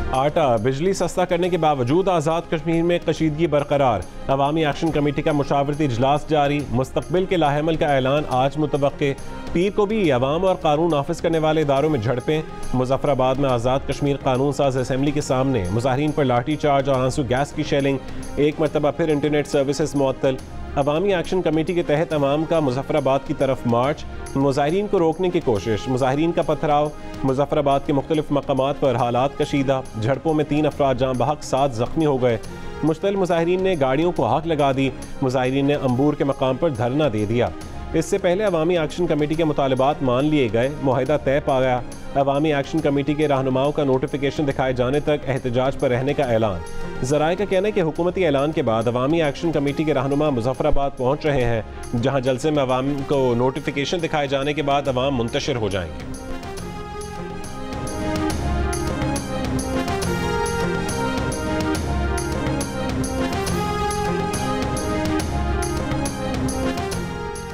आटा बिजली सस्ता करने के बावजूद आज़ाद कश्मीर में कशीदगी बरकरार। अवामी एक्शन कमेटी का मुशावरती इजलास जारी। मुस्तकबिल के लाहेमल का ऐलान आज मुतवक्के। पीर को भी अवाम और कानून नाफिज करने वाले इदारों में झड़पें। मुजफ्फराबाद में आज़ाद कश्मीर कानून साज असम्बली के सामने मुजाहिरीन पर लाठी चार्ज और आंसू गैस की शेलिंग। एक मरतबा फिर इंटरनेट सर्विसेज मुअत्तल। अवामी एक्शन कमेटी के तहत अवाम का मुजफ्फराबाद की तरफ मार्च। मुजाहिरीन को रोकने की कोशिश, मुजाहिरीन का पथराव। मुजफ्फराबाद के मुख्तलिफ मकामात पर हालात कशीदा। झड़पों में 3 अफराद जाँ बहक 7 जख्मी हो गए। मुश्तल मुजाहिरीन ने गाड़ियों को आग लगा दी। मुजाहिरीन ने अंबूर के मकाम पर धरना दे दिया। इससे पहले अवामी एक्शन कमेटी के मुतालबात मान लिए गए, मुआहिदा तय पा गया। अवामी एक्शन कमेटी के रहनुमाओं का नोटिफिकेशन दिखाए जाने तक एहतजाज पर रहने का ऐलान। ज़राए का कहना है कि हुकूमती ऐलान के बाद अवामी एक्शन कमेटी के रहनुमा मुजफ्फराबाद पहुँच रहे हैं, जहाँ जलसे में अवाम को नोटिफिकेशन दिखाए जाने के बाद अवाम मुंतशिर हो जाएंगे।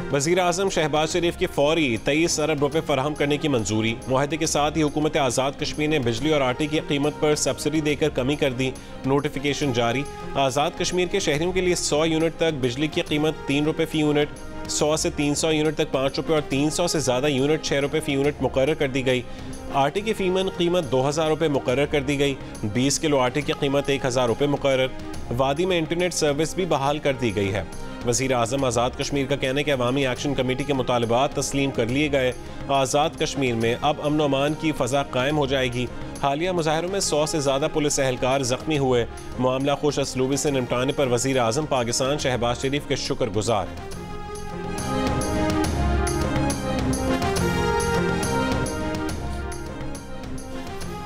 वज़ीर आज़म शहबाज शरीफ की फौरी 23 अरब रुपये फराहम करने की मंजूरी। मुआहदे के साथ ही हुकूमत आज़ाद कश्मीर ने बिजली और आटे की कीमत पर सब्सिडी देकर कमी कर दी। नोटिफिकेशन जारी। आज़ाद कश्मीर के शहरियों के लिए 100 यूनिट तक बिजली की कीमत 3 रुपये फ़ी यूनिट, 100 से 300 यूनिट तक 5 रुपये और 300 से ज़्यादा यूनिट 6 रुपये फ़ी यूनिट मुकर्रर कर दी गई। आटे की फ़ीमन कीमत 2000 रुपये मुकर्रर कर दी गई। 20 किलो आटे की कीमत 1000 रुपये मुकर्रर। वादी में इंटरनेट सर्विस भी बहाल कर दी गई है। वज़ीर आज़म आज़ाद कश्मीर का कहना है कि अवामी एक्शन कमेटी के मुतालबात तस्लीम कर लिए गए। आज़ाद कश्मीर में अब अमन व अमान की फ़ज़ा कायम हो जाएगी। हालिया मुजाहरों में 100 से ज़्यादा पुलिस एहलकार ज़ख्मी हुए। मामला खुश असलूबी से निपटाने पर वज़ीर आज़म पाकिस्तान शहबाज शरीफ के शुक्रगुजार हैं।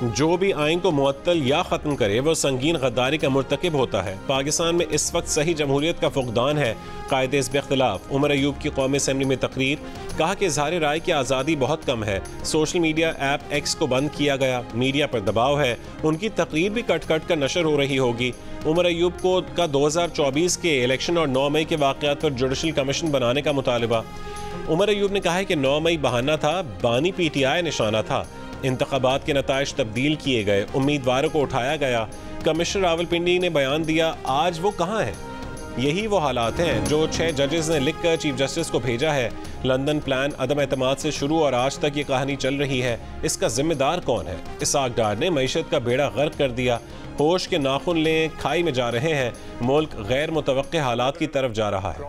जो भी आइन को मुअत्तल या ख़त्म करे वह संगीन गद्दारी का मुर्तकिब होता है। पाकिस्तान में इस वक्त सही जमहूरियत का फुकदान है। कायदे इस बेख्तिलाफ उमर अयूब की कौमी असम्बली में तकरीर। कहा कि इज़हार राय की आज़ादी बहुत कम है। सोशल मीडिया ऐप एक्स को बंद किया गया। मीडिया पर दबाव है। उनकी तकरीर भी कट कट कर नशर हो रही होगी। उमर अयूब को का 2024 के इलेक्शन और 9 मई के वाक़यात पर जुडिशल कमीशन बनाने का मुतालबा। उमर अयूब ने कहा है कि 9 मई बहाना था, बानी PTI निशाना था। इंतखाबात के नताइज तब्दील किए गए, उम्मीदवारों को उठाया गया। कमिश्नर रावलपिंडी ने बयान दिया, आज वो कहाँ है? यही वो हालात हैं जो 6 जजेस ने लिखकर चीफ जस्टिस को भेजा है। लंदन प्लान अदम एतमाद से शुरू और आज तक ये कहानी चल रही है। इसका जिम्मेदार कौन है? इसाक डार ने मईशत का बेड़ा गर्क कर दिया। होश के नाखून लें खाई में जा रहे हैं। मुल्क गैर मुतवक्के हालात की तरफ जा रहा है।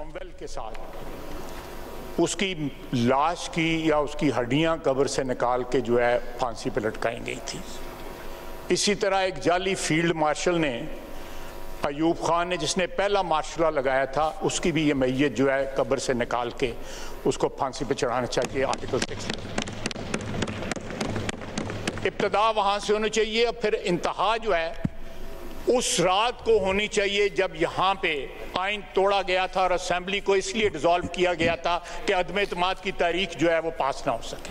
उसकी लाश की या उसकी हड्डियां कब्र से निकाल के जो है फांसी पर लटकाई गई थी। इसी तरह एक जाली फील्ड मार्शल ने, अयूब खान ने, जिसने पहला मार्शल लगाया था, उसकी भी ये मैयत जो है कब्र से निकाल के उसको फांसी पर चढ़ाना चाहिए। आर्टिकल 6 इब्तदा वहाँ से होनी चाहिए और फिर इंतहा जो है उस रात को होनी चाहिए जब यहाँ पे आइन तोड़ा गया था और असेंबली को इसलिए डिसॉल्व किया गया था कि अदम एतमाद की तारीख जो है वो पास ना हो सके।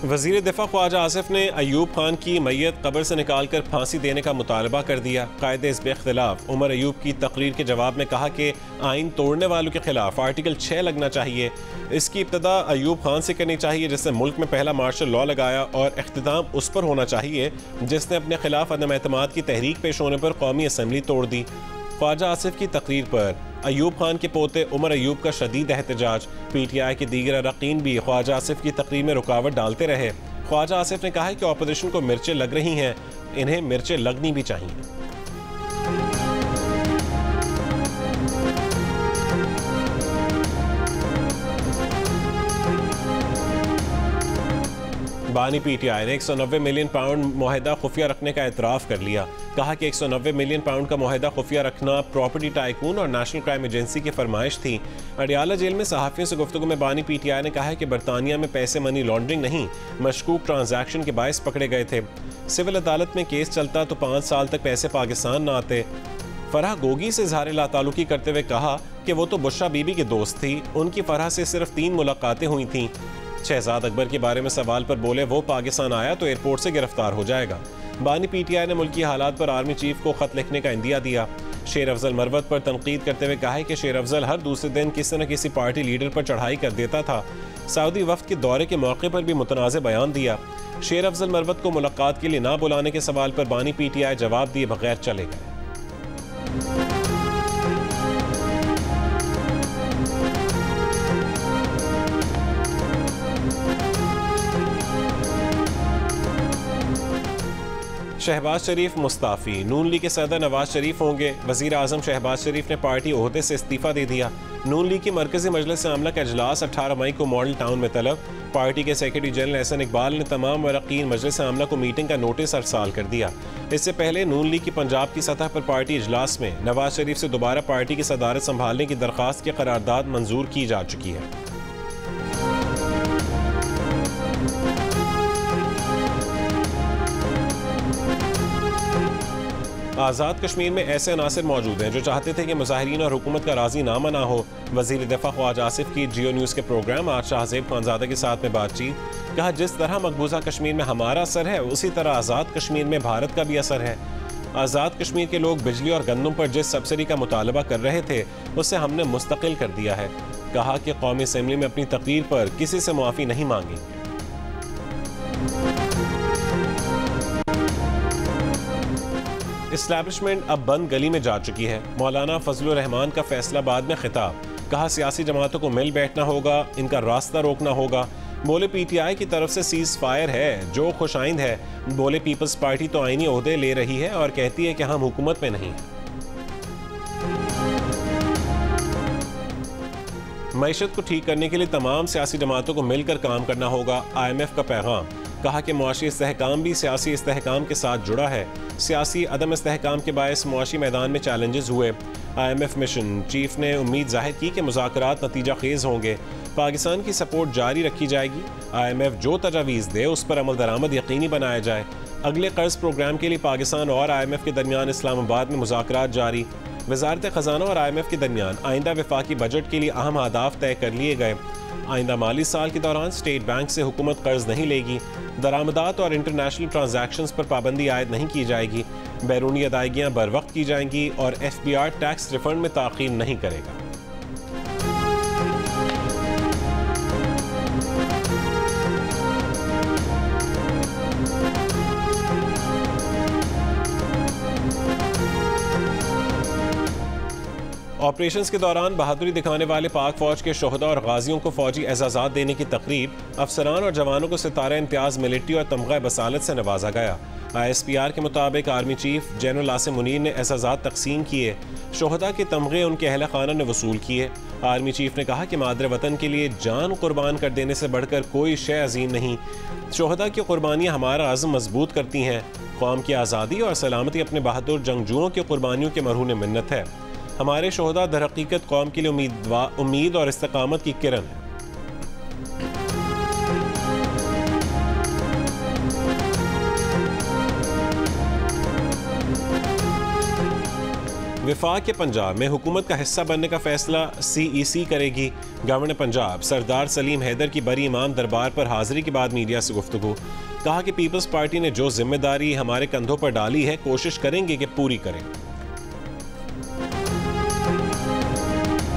वज़ीर दिफा ख्वाजा आसिफ ने अयूब खान की मैयत कब्र से निकाल कर फांसी देने का मुतालबा कर दिया। कायदे इस बेख्तिलाफ उमर अयूब की तकरीर के जवाब में कहा कि आइन तोड़ने वालों के खिलाफ आर्टिकल 6 लगना चाहिए। इसकी इब्तदा अयूब खान से करनी चाहिए जिसने मुल्क में पहला मार्शल लॉ लगाया, और इख्तिताम उस पर होना चाहिए जिसने अपने खिलाफ अदम एतमाद की तहरीक पेश होने पर कौमी असम्बली तोड़ दी। ख्वाजा आसिफ की तकरीर पर अयूब खान के पोते उमर अयूब का शदीद एहतजाज। PTI के दीगर अरकान भी ख्वाजा आसिफ की तकरीर में रुकावट डालते रहे। ख्वाजा आसिफ ने कहा है कि ऑपोजिशन को मिर्चें लग रही हैं, इन्हें मिर्चें लगनी भी चाहिए। बानी PTI ने 190 मिलियन पाउंड मुआहिदा खुफिया रखने का एतराफ़ कर लिया। कहा कि 190 मिलियन पाउंड का मुआहिदा खुफिया रखना प्रॉपर्टी टाइकून और नेशनल क्राइम एजेंसी की फरमाइश थी। अडियाला जेल में सहाफ़ियों से गुफ्तगू में बानी PTI ने कहा है कि बरतानिया में पैसे मनी लॉन्ड्रिंग नहीं, मशकूक ट्रांजैक्शन के बायस पकड़े गए थे। सिविल अदालत में केस चलता तो 5 साल तक पैसे पाकिस्तान न आते। फरह गोगी से इज़हार लातालुकी करते हुए कहा कि वो तो बुशरा बीबी के दोस्त थी, उनकी फरह से सिर्फ 3 मुलाकातें हुई थीं। शहजाद अकबर के बारे में सवाल पर बोले, वो पाकिस्तान आया तो एयरपोर्ट से गिरफ्तार हो जाएगा। बानी PTI ने मुल्की हालात पर आर्मी चीफ को खत लिखने का इंदिया दिया। शेर अफजल मरवत पर तनकीद करते हुए कहा है कि शेर अफजल हर दूसरे दिन किसी न किसी पार्टी लीडर पर चढ़ाई कर देता था। सऊदी वफ्द के दौरे के मौके पर भी मुतनाज़ बयान दिया। शेर अफजल मरवत को मुलाकात के लिए ना बुलाने के सवाल पर बानी PTI जवाब दिए बगैर चले गए। शहबाज शरीफ मुस्ताफ़ी, नून लीग के सदर नवाज शरीफ होंगे। वज़ीर आज़म शहबाज शरीफ ने पार्टी ओहदे से इस्तीफ़ा दे दिया। नून लीग की मरकज़ी मजलिस आमला का इजलास 18 मई को मॉडल टाउन में तलब। पार्टी के सेक्रेटरी जनरल एहसन इकबाल ने तमाम वरक़ीन मजलिस आमला को मीटिंग का नोटिस अरसाल कर दिया। इससे पहले नून लीग की पंजाब की सतह पर पार्टी इजलास में नवाज शरीफ से दोबारा पार्टी की सदारत संभालने की दरख्वास्त की करारदाद मंजूर की जा चुकी है। आज़ाद कश्मीर में ऐसे अनासर मौजूद हैं जो चाहते थे कि मुजाहिरीन और हुकूमत का राजीनामा ना हो। वज़ीर दिफा ख्वाजा आसिफ की जियो न्यूज़ के प्रोग्राम आज शाहज़ेब खानज़ादा के साथ में बातचीत। कहा, जिस तरह मकबूजा कश्मीर में हमारा असर है उसी तरह आज़ाद कश्मीर में भारत का भी असर है। आज़ाद कश्मीर के लोग बिजली और गंदम पर जिस सब्सिडी का मुतालबा कर रहे थे उससे हमने मुस्तकिल कर दिया है। कहा कि कौमी असम्बली में अपनी तकरीर पर किसी से मुआफ़ी नहीं मांगी। इस्टेब्लिशमेंट अब बंद गली में जा चुकी है। मौलाना फजलुर रहमान का फैसलाबाद में खिताब। कहा, सियासी जमातों को मिल बैठना होगा, इनका रास्ता रोकना होगा। बोले, PTI की तरफ से सीज फायर है जो खुशाइंद है। बोले, पीपल्स पार्टी तो आईनी ओहदे ले रही है और कहती है कि हम हुकूमत में नहीं हैं। मईशत को ठीक करने के लिए तमाम सियासी जमातों को मिलकर काम करना होगा। IMF का पैगाम। कहा कि मुआशी इस्तेहकाम भी सियासी इस्तेहकाम के साथ जुड़ा है। सियासी अदम इस्तेहकाम के बायस मुआशी मैदान में चैलेंजेस हुए। IMF मिशन चीफ ने उम्मीद जाहिर की कि मुज़ाकरात नतीजा खेज होंगे। पाकिस्तान की सपोर्ट जारी रखी जाएगी। IMF जो तजावीज़ दे उस पर अमल दरामद यकीनी बनाया जाए। अगले कर्ज प्रोग्राम के लिए पाकिस्तान और IMF के दरमियान इस्लामाबाद में मुज़ाकरात जारी। वज़ारत ख़ज़ाना और IMF के दरमियान आइंदा वफाकी बजट के लिए अहम अहदाफ तय कर लिए गए। आइंदा माली साल के दौरान स्टेट बैंक से हुकूमत कर्ज नहीं लेगी। दरामदात और इंटरनेशनल ट्रांजैक्शंस पर पाबंदी आयद नहीं की जाएगी। बैरूनी अदायगियाँ बर वक्त की जाएंगी और FBR टैक्स रिफंड में ताख़ीर नहीं करेगा। ऑपरेशंस के दौरान बहादुरी दिखाने वाले पाक फौज के शोहदा और गाजियों को फौजी एजाज़ात देने की तकरीब। अफसरान और जवानों को सितारा इम्तियाज़ मिलिट्री और तमगा बसालत से नवाजा गया। ISPR के मुताबिक army chief general Asim Munir ने एजाज़ात तकसीम किए। शोहदा के तमगे उनके अहल खाना ने वसूल किए। आर्मी चीफ ने कहा कि मादर वतन के लिए जान कुर्बान कर देने से बढ़कर कोई शय अजीम नहीं। शोहदा की कुर्बानियाँ हमारा अज़्म मजबूत करती हैं। कौम की आज़ादी और सलामती अपने बहादुर जंगजुओं की कुर्बानियों के मरहून मिन्नत है। हमारे शोहदा दर हकीकत कौम के लिए उम्मीद और इस्तेकामत की किरण है। विफाक के पंजाब में हुकूमत का हिस्सा बनने का फैसला CEC करेगी। गवर्नर पंजाब सरदार सलीम हैदर की बरी इमाम दरबार पर हाजिरी के बाद मीडिया से गुफ्तगू। कहा कि पीपल्स पार्टी ने जो जिम्मेदारी हमारे कंधों पर डाली है कोशिश करेंगे कि पूरी करें।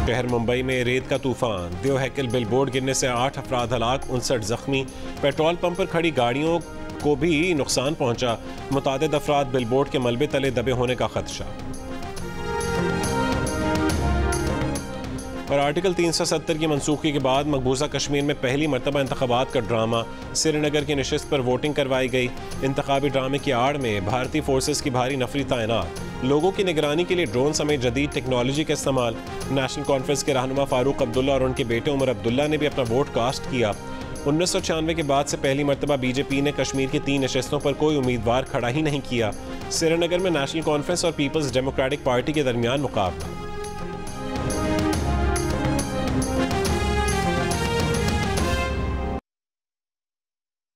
शहर मुंबई में रेत का तूफान। देव हैकल बिलबोर्ड गिरने से 8 अफराद हलाक, 59 जख्मी। पेट्रोल पंप पर खड़ी गाड़ियों को भी नुकसान पहुंचा। मुतादिद अफराद बिलबोर्ड के मलबे तले दबे होने का खदशा। और आर्टिकल 370 की मनसूखी के बाद मकबूजा कश्मीर में पहली मरतबा इंतखाबात का ड्रामा। श्रीनगर की नशिस्त पर वोटिंग करवाई गई। इंतखाबी ड्रामे की आड़ में भारतीय फोर्सेस की भारी नफरी तैनात। लोगों की निगरानी के लिए ड्रोन समेत जदीद टेक्नोलॉजी का इस्तेमाल। नेशनल कॉन्फ्रेंस के रहनुमा फारूक अब्दुल्ला और उनके बेटे उमर अब्दुल्ला ने भी अपना वोट कास्ट किया। 1996 के बाद से पहली मरतबा BJP ने कश्मीर की 3 नशिस्तों पर कोई उम्मीदवार खड़ा ही नहीं किया। श्रीनगर में नेशनल कॉन्फ्रेंस और पीपल्स डेमोक्रेटिक पार्टी के दरमियान मुकाबला।